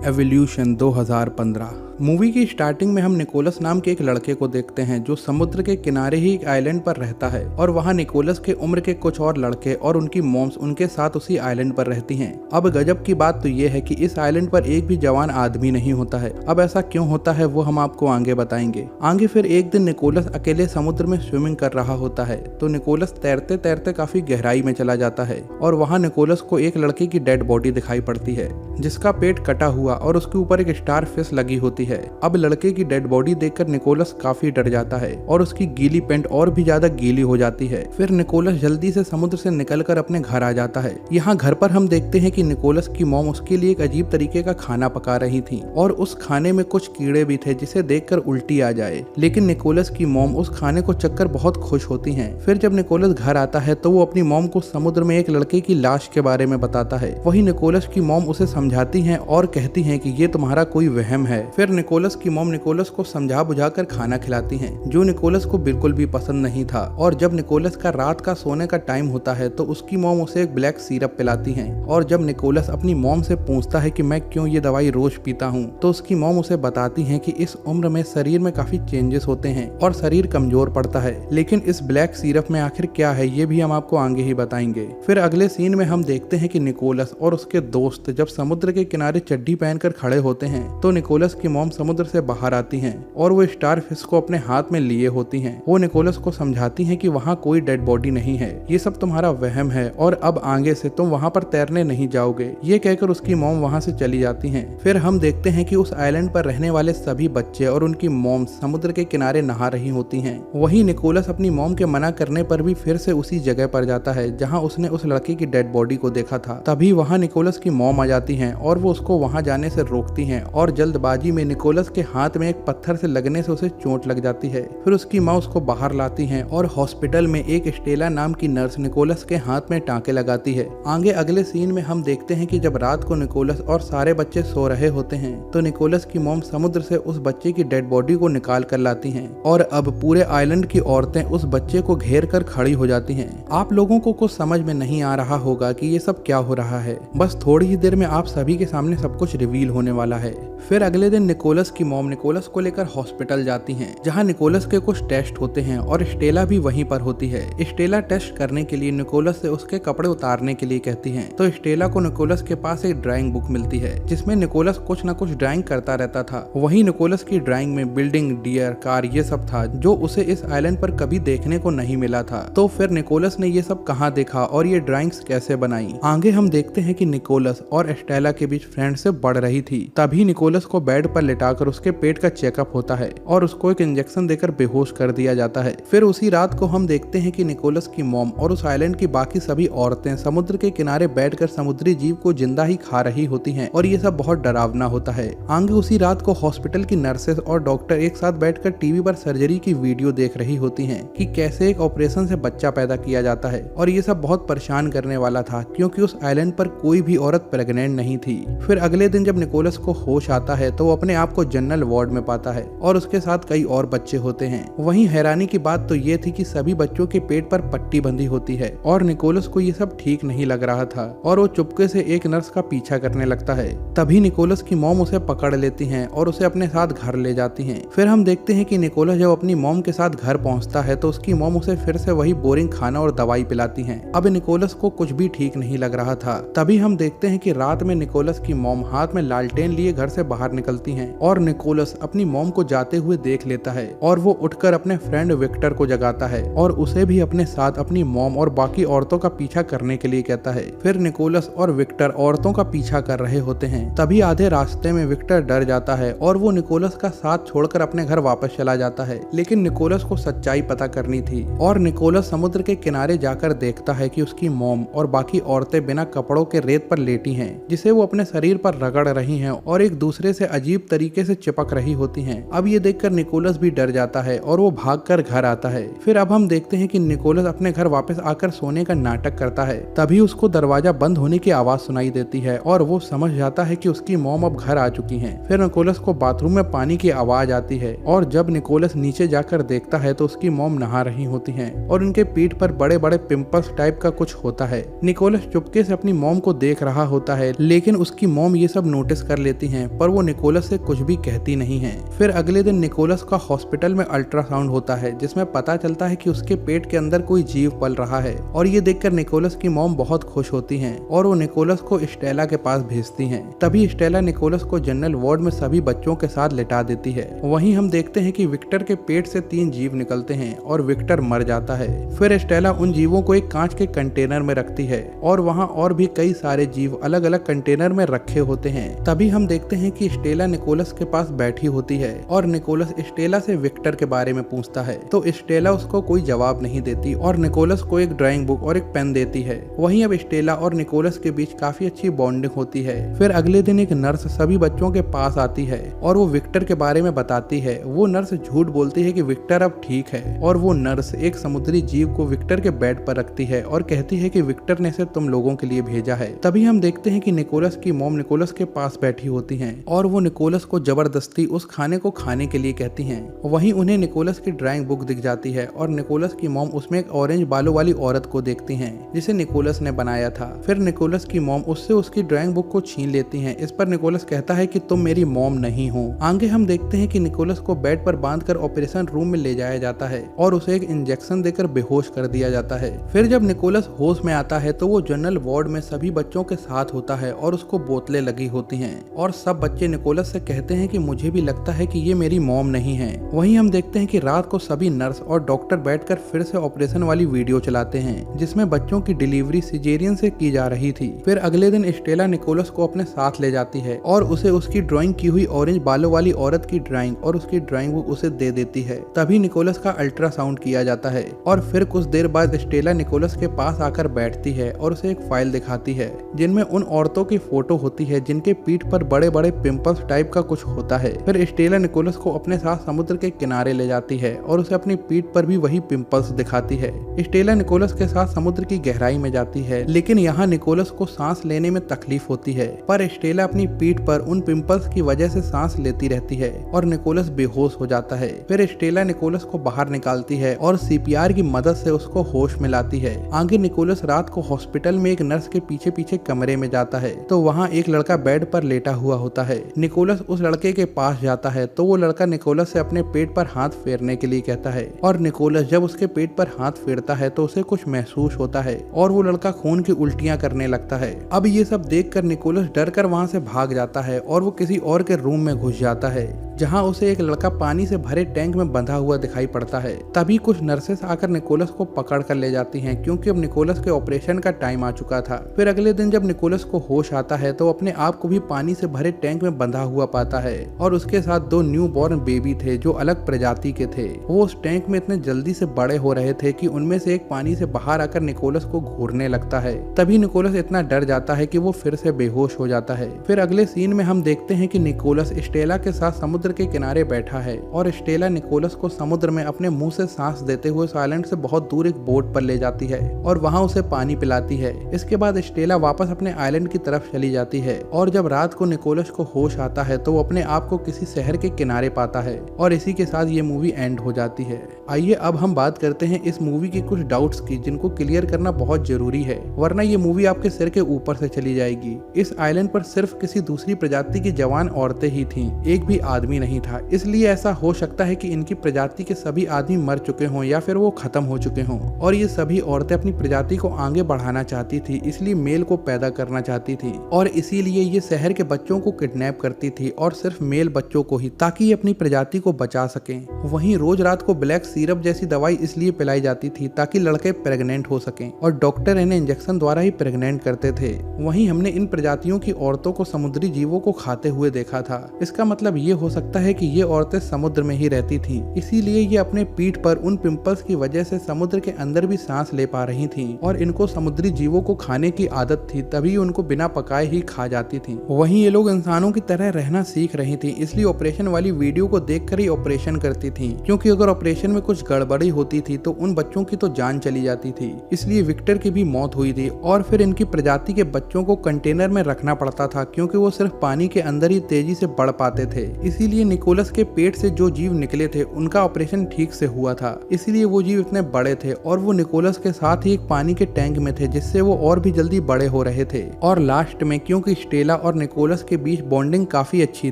Evolution 2015। Movie की starting में हम निकोलस नाम के एक लड़के को देखते हैं जो समुद्र के किनारे ही एक आइलैंड पर रहता है और वहाँ निकोलस के उम्र के कुछ और लड़के और उनकी मॉम्स उनके साथ उसी आइलैंड पर रहती हैं। अब गजब की बात तो ये है कि इस आइलैंड पर एक भी जवान आदमी नहीं होता है। अब ऐसा क्यों होता है वो हम आपको आगे बताएंगे। आगे फिर एक दिन निकोलस अकेले समुद्र में स्विमिंग कर रहा होता है तो निकोलस तैरते तैरते काफी गहराई में चला जाता है और वहाँ निकोलस को एक लड़के की डेड बॉडी दिखाई पड़ती है जिसका पेट कटा हुआ और उसके ऊपर एक स्टार फिश लगी होती है। अब लड़के की डेड बॉडी देखकर निकोलस काफी डर जाता है और उसकी गीली पैंट और भी ज्यादा गीली हो जाती है। फिर निकोलस जल्दी से समुद्र से निकलकर अपने घर आ जाता है। यहाँ घर पर हम देखते हैं कि निकोलस की मॉम उसके लिए एक अजीब तरीके का खाना पका रही थी और उस खाने में कुछ कीड़े भी थे जिसे देखकर उल्टी आ जाए। लेकिन निकोलस की मॉम उस खाने को चखकर बहुत खुश होती है। फिर जब निकोलस घर आता है तो वो अपनी मॉम को समुद्र में एक लड़के की लाश के बारे में बताता है। वही निकोलस की मॉम उसे समझाती हैं और कहती हैं कि ये तुम्हारा कोई वहम है। फिर निकोलस की मॉम निकोलस को समझा बुझाकर खाना खिलाती हैं जो निकोलस को बिल्कुल भी पसंद नहीं था। और जब निकोलस का रात का सोने का टाइम होता है तो उसकी मॉम उसे एक ब्लैक सिरप पिलाती हैं। और जब निकोलस अपनी मॉम से पूछता है कि मैं क्यों ये दवाई रोज पीता हूँ तो उसकी मॉम उसे बताती है कि इस उम्र में शरीर में काफी चेंजेस होते हैं और शरीर कमजोर पड़ता है। लेकिन इस ब्लैक सिरप में आखिर क्या है ये भी हम आपको आगे ही बताएंगे। फिर अगले सीन में हम देखते हैं कि निकोलस और उसके दोस्त जब समुद्र के किनारे चड्डी पहनकर खड़े होते हैं तो निकोलस की मॉम समुद्र से बाहर आती हैं और वो स्टार फिश को अपने हाथ में लिए होती हैं। वो निकोलस को समझाती हैं कि वहाँ कोई डेड बॉडी नहीं है, ये सब तुम्हारा वहम है और अब आगे से तुम वहाँ पर तैरने नहीं जाओगे। ये कहकर उसकी मॉम वहाँ से चली जाती हैं। फिर हम देखते हैं कि उस आइलैंड पर रहने वाले सभी बच्चे और उनकी मॉम समुद्र के किनारे नहा रही होती हैं। वहीं निकोलस अपनी मॉम के मना करने पर भी फिर से उसी जगह पर जाता है जहाँ उसने उस लड़के की डेड बॉडी को देखा था। तभी वहाँ निकोलस की मॉम आ जाती हैं और वो उसको वहाँ जाने से रोकती हैं और जल्दबाजी में निकोलस के हाथ में एक पत्थर से लगने से उसे चोट लग जाती है। फिर उसकी माँ उसको बाहर लाती हैं और हॉस्पिटल में एक स्टेला नाम की नर्स निकोलस के हाथ में टांके लगाती है। आगे अगले सीन में हम देखते हैं कि जब रात को निकोलस और सारे बच्चे सो रहे होते हैं तो निकोलस की मॉम समुद्र से उस बच्चे की डेड बॉडी को निकाल कर लाती हैं और अब पूरे आइलैंड की औरतें उस बच्चे को घेर कर खड़ी हो जाती हैं। आप लोगों को कुछ समझ में नहीं आ रहा होगा कि ये सब क्या हो रहा है। बस थोड़ी ही देर में आप सभी के सामने सब कुछ रिवील होने वाला है। फिर अगले दिन निकोलस की मॉम निकोलस को लेकर हॉस्पिटल जाती हैं जहां निकोलस के कुछ टेस्ट होते हैं और स्टेला भी वहीं पर होती है। स्टेला टेस्ट करने के लिए निकोलस से उसके कपड़े उतारने के लिए कहती हैं तो स्टेला को निकोलस के पास एक ड्राइंग बुक मिलती है जिसमें निकोलस कुछ न कुछ ड्राइंग करता रहता था। वहीं निकोलस की ड्राइंग में बिल्डिंग, डियर, कार ये सब था जो उसे इस आइलैंड पर कभी देखने को नहीं मिला था। तो फिर निकोलस ने ये सब कहाँ देखा और ये ड्राइंग्स कैसे बनाई। आगे हम देखते हैं कि निकोलस और स्टेला के बीच फ्रेंडशिप बढ़ रही थी। तभी निकोलस को बेड पर लेटाकर उसके पेट का चेकअप होता है और उसको एक इंजेक्शन देकर बेहोश कर दिया जाता है। फिर उसी रात को हम देखते हैं कि निकोलस की मॉम और उस आइलैंड की बाकी सभी औरतें समुद्र के किनारे बैठकर समुद्री जीव को जिंदा ही खा रही होती हैं और ये सब बहुत डरावना होता है। आगे उसी रात को हॉस्पिटल की नर्सेस और डॉक्टर एक साथ बैठकर टीवी पर सर्जरी की वीडियो देख रही होती हैं कि कैसे एक ऑपरेशन से बच्चा पैदा किया जाता है और ये सब बहुत परेशान करने वाला था क्योंकि उस आइलैंड पर कोई भी औरत प्रेग्नेंट नहीं थी। फिर अगले दिन जब निकोलस को होश आता है तो वो अपने आप को जनरल वार्ड में पाता है और उसके साथ कई और बच्चे होते हैं। वहीं हैरानी की बात तो ये थी कि सभी बच्चों के पेट पर पट्टी बंधी होती है और निकोलस को ये सब ठीक नहीं लग रहा था और वो चुपके से एक नर्स का पीछा करने लगता है। तभी निकोलस की मॉम उसे पकड़ लेती हैं और उसे अपने साथ घर ले जाती हैं। फिर हम देखते हैं कि निकोलस जब अपनी मॉम के साथ घर पहुंचता है तो उसकी मॉम उसे फिर से वही बोरिंग खाना और दवाई पिलाती हैं। अब निकोलस को कुछ भी ठीक नहीं लग रहा था। तभी हम देखते हैं कि रात में निकोलस की मॉम हाथ में लालटेन लिए घर से बाहर निकलती हैं और निकोलस अपनी मॉम को जाते हुए देख लेता है और वो उठकर अपने फ्रेंड विक्टर को जगाता है और उसे भी अपने साथ अपनी मॉम और बाकी औरतों का पीछा करने के लिए कहता है। फिर निकोलस और विक्टर औरतों का पीछा कर रहे होते हैं। तभी आधे रास्ते में विक्टर डर जाता है और वो निकोलस का साथ छोड़कर अपने घर वापस चला जाता है। लेकिन निकोलस को सच्चाई पता करनी थी और निकोलस समुद्र के किनारे जाकर देखता है कि उसकी मॉम और बाकी औरतें बिना कपड़ों के रेत पर लेटी हैं जिसे वो अपने शरीर पर रगड़ रही हैं और एक दूसरे से अजीब तरीके से चिपक रही होती हैं। अब ये देखकर निकोलस भी डर जाता है और वो भागकर घर आता है। फिर अब हम देखते हैं कि निकोलस अपने घर वापस आकर सोने का नाटक करता है। तभी उसको दरवाजा बंद होने की आवाज सुनाई देती है और वो समझ जाता है कि उसकी मॉम अब घर आ चुकी हैं। फिर निकोलस को बाथरूम में पानी की आवाज आती है और जब निकोलस नीचे जाकर देखता है तो उसकी मॉम नहा रही होती हैं और उनके पीठ पर बड़े बड़े पिंपल्स टाइप का कुछ होता है। निकोलस चुपके से अपनी मॉम को देख रहा होता है, लेकिन उसकी मॉम ये सब नोटिस कर लेती हैं, पर वो निकोलस से कुछ भी कहती नहीं है। फिर अगले दिन निकोलस का हॉस्पिटल में अल्ट्रासाउंड होता है, जिसमें पता चलता है कि उसके पेट के अंदर कोई जीव पल रहा है और ये देखकर निकोलस की मॉम बहुत खुश होती हैं और वो निकोलस को स्टेला के पास भेजती हैं। तभी स्टेला निकोलस को जनरल वार्ड में सभी बच्चों के साथ लिटा देती है। वहीं हम देखते हैं कि विक्टर के पेट से 3 जीव निकलते हैं और विक्टर मर जाता है। फिर स्टेला उन जीवों को एक कांच के कंटेनर में रखती है और वहाँ और भी कई सारे जीव अलग अलग कंटेनर में रखे होते हैं। तभी हम देखते हैं कि स्टेला निकोलस के पास बैठी होती है और निकोलस स्टेला से विक्टर के बारे में पूछता है, तो स्टेला उसको कोई जवाब नहीं देती और निकोलस को एक ड्राइंग बुक और एक पेन देती है। वहीं अब स्टेला और निकोलस के बीच काफी अच्छी बॉन्डिंग होती है। फिर अगले दिन एक नर्स सभी बच्चों के पास आती है और वो विक्टर के बारे में बताती है। वो नर्स झूठ बोलती है कि विक्टर अब ठीक है और वो नर्स एक समुद्री जीव को विक्टर के बेड पर रखती है और कहती है कि विक्टर ने इसे तुम लोगों के लिए भेजा है। तभी हम देखते हैं कि निकोलस की मॉम निकोलस के पास बैठी होती हैं और वो निकोलस को जबरदस्ती उस खाने को खाने के लिए कहती हैं। वहीं उन्हें निकोलस की ड्राइंग बुक दिख जाती है और निकोलस की मॉम उसमें एक ऑरेंज बालों वाली औरत को देखती हैं जिसे निकोलस ने बनाया था। फिर निकोलस की मॉम उससे उसकी ड्राइंग बुक को छीन लेती हैं। इस पर निकोलस कहता है कि तुम मेरी मॉम नहीं हो। आगे हम देखते हैं कि निकोलस को बेड पर बांधकर ऑपरेशन रूम में ले जाया जाता है और उसे एक इंजेक्शन देकर बेहोश कर दिया जाता है। फिर जब निकोलस होश में आता है तो वो जनरल वार्ड में सभी बच्चों के साथ होता है और उसको बोतलें लगी होती हैं और सब बच्चे निकोलस से कहते हैं कि मुझे भी लगता है कि ये मेरी मॉम नहीं है। वहीं हम देखते हैं कि रात को सभी नर्स और डॉक्टर बैठकर फिर से ऑपरेशन वाली वीडियो चलाते हैं जिसमें बच्चों की डिलीवरी सिजेरियन से की जा रही थी। फिर अगले दिन स्टेला निकोलस को अपने साथ ले जाती है और उसे उसकी ड्राइंग की हुई ऑरेंज बालों वाली औरत की ड्राइंग और उसकी ड्राइंग बुक उसे दे देती है। तभी निकोलस का अल्ट्रासाउंड किया जाता है और फिर कुछ देर बाद स्टेला निकोलस के पास आकर बैठती है और उसे एक फाइल दिखाती है जिनमें उन औरतों की फोटो होती है जिनके पीठ पर बड़े बड़े पिंपल्स टाइप का कुछ होता है। फिर स्टेला निकोलस को अपने साथ समुद्र के किनारे ले जाती है और उसे अपनी पीठ पर भी वही पिंपल्स दिखाती है। स्टेला निकोलस के साथ समुद्र की गहराई में जाती है, लेकिन यहाँ निकोलस को सांस लेने में तकलीफ होती है, पर स्टेला अपनी पीठ पर उन पिंपल्स की वजह से सांस लेती रहती है और निकोलस बेहोश हो जाता है। फिर स्टेला निकोलस को बाहर निकालती है और सीपीआर की मदद से उसको होश में लाती है। आगे निकोलस रात को हॉस्पिटल में एक नर्स के पीछे पीछे कमरे में जाता है तो वहाँ एक लड़का बेड पर लेटा हुआ होता है। निकोलस उस लड़के के पास जाता है तो वो लड़का निकोलस से अपने पेट पर हाथ फेरने के लिए कहता है और निकोलस जब उसके पेट पर हाथ फेरता है तो उसे कुछ महसूस होता है और वो लड़का खून की उल्टियां करने लगता है। अब ये सब देखकर निकोलस डर कर वहाँ से भाग जाता है और वो किसी और के रूम में घुस जाता है जहाँ उसे एक लड़का पानी से भरे टैंक में बंधा हुआ दिखाई पड़ता है। तभी कुछ नर्सेस आकर निकोलस को पकड़ कर ले जाती हैं क्योंकि अब निकोलस के ऑपरेशन का टाइम आ चुका था। फिर अगले दिन जब निकोलस को होश आता है तो अपने आप को भी पानी से भरे टैंक में बंधा हुआ पाता है और उसके साथ 2 न्यू बॉर्न बेबी थे जो अलग प्रजाति के थे। वो उस टैंक में इतने जल्दी से बड़े हो रहे थे कि उनमें से एक पानी से बाहर आकर निकोलस को घूरने लगता है। तभी निकोलस इतना डर जाता है कि वो फिर से बेहोश हो जाता है। फिर अगले सीन में हम देखते हैं कि निकोलस स्टेला के साथ समुद्र के किनारे बैठा है और स्टेला निकोलस को समुद्र में अपने मुंह से सांस देते हुए आइलैंड से बहुत दूर एक बोट पर ले जाती है और वहाँ उसे पानी पिलाती है। इसके बाद स्टेला वापस अपने आइलैंड की तरफ चली जाती है और जब रात को निकोलस को होश आता है तो वो अपने आप को किसी शहर के किनारे पाता है और इसी के साथ ये मूवी एंड हो जाती है। आइए अब हम बात करते हैं इस मूवी की कुछ डाउट्स की जिनको क्लियर करना बहुत जरूरी है, वरना ये मूवी आपके सिर के ऊपर से चली जाएगी। इस आइलैंड पर सिर्फ किसी दूसरी प्रजाति की जवान औरतें ही थीं, एक भी आदमी नहीं था। इसलिए ऐसा हो सकता है कि इनकी प्रजाति के सभी आदमी मर चुके हों या फिर वो खत्म हो चुके हों और ये सभी औरतें अपनी प्रजाति को आगे बढ़ाना चाहती थी, इसलिए मेल को पैदा करना चाहती थी और इसीलिए ये शहर के बच्चों को किडनैप करती थी और सिर्फ मेल बच्चों को ही, ताकि ये अपनी प्रजाति को बचा सकें। वहीं रोज रात को ब्लैक सिरप जैसी दवाई इसलिए पिलाई जाती थी ताकि लड़के प्रेग्नेंट हो सकें और डॉक्टर इन्हें इंजेक्शन द्वारा ही प्रेग्नेंट करते थे। वहीं हमने इन प्रजातियों की औरतों को समुद्री जीवों को खाते हुए देखा था। इसका मतलब ये हो सकता है कि ये औरतें समुद्र में ही रहती थीं, इसीलिए ये अपने पीठ पर उन पिंपल्स की वजह से समुद्र के अंदर भी सांस ले पा रही थीं और इनको समुद्री जीवों को खाने की आदत थी, तभी उनको बिना पकाए ही खा जाती थीं। वहीं ये लोग इंसानों की तरह रहना सीख रही थी, इसलिए ऑपरेशन वाली वीडियो को देखकर ही ऑपरेशन करती थी, क्योंकि अगर ऑपरेशन में कुछ गड़बड़ी होती थी तो उन बच्चों की तो जान चली जाती थी। इसलिए विक्टर की भी मौत हुई थी और फिर इनकी प्रजाति के बच्चों को कंटेनर में रखना पड़ता था, क्योंकि वो सिर्फ पानी के अंदर ही तेजी से बढ़ पाते थे। इसीलिए निकोलस के पेट से जो जीव निकले थे उनका ऑपरेशन ठीक से हुआ था, इसीलिए वो जीव इतने बड़े थे और वो निकोलस के साथ ही एक पानी के टैंक में थे, जिससे वो और भी जल्दी बड़े हो रहे थे। और लास्ट में क्योंकि स्टेला और निकोलस के बीच बॉन्डिंग काफी अच्छी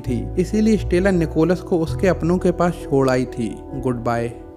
थी, इसीलिए स्टेला निकोलस को उसके अपनों के पास छोड़ आई थी। Good bye.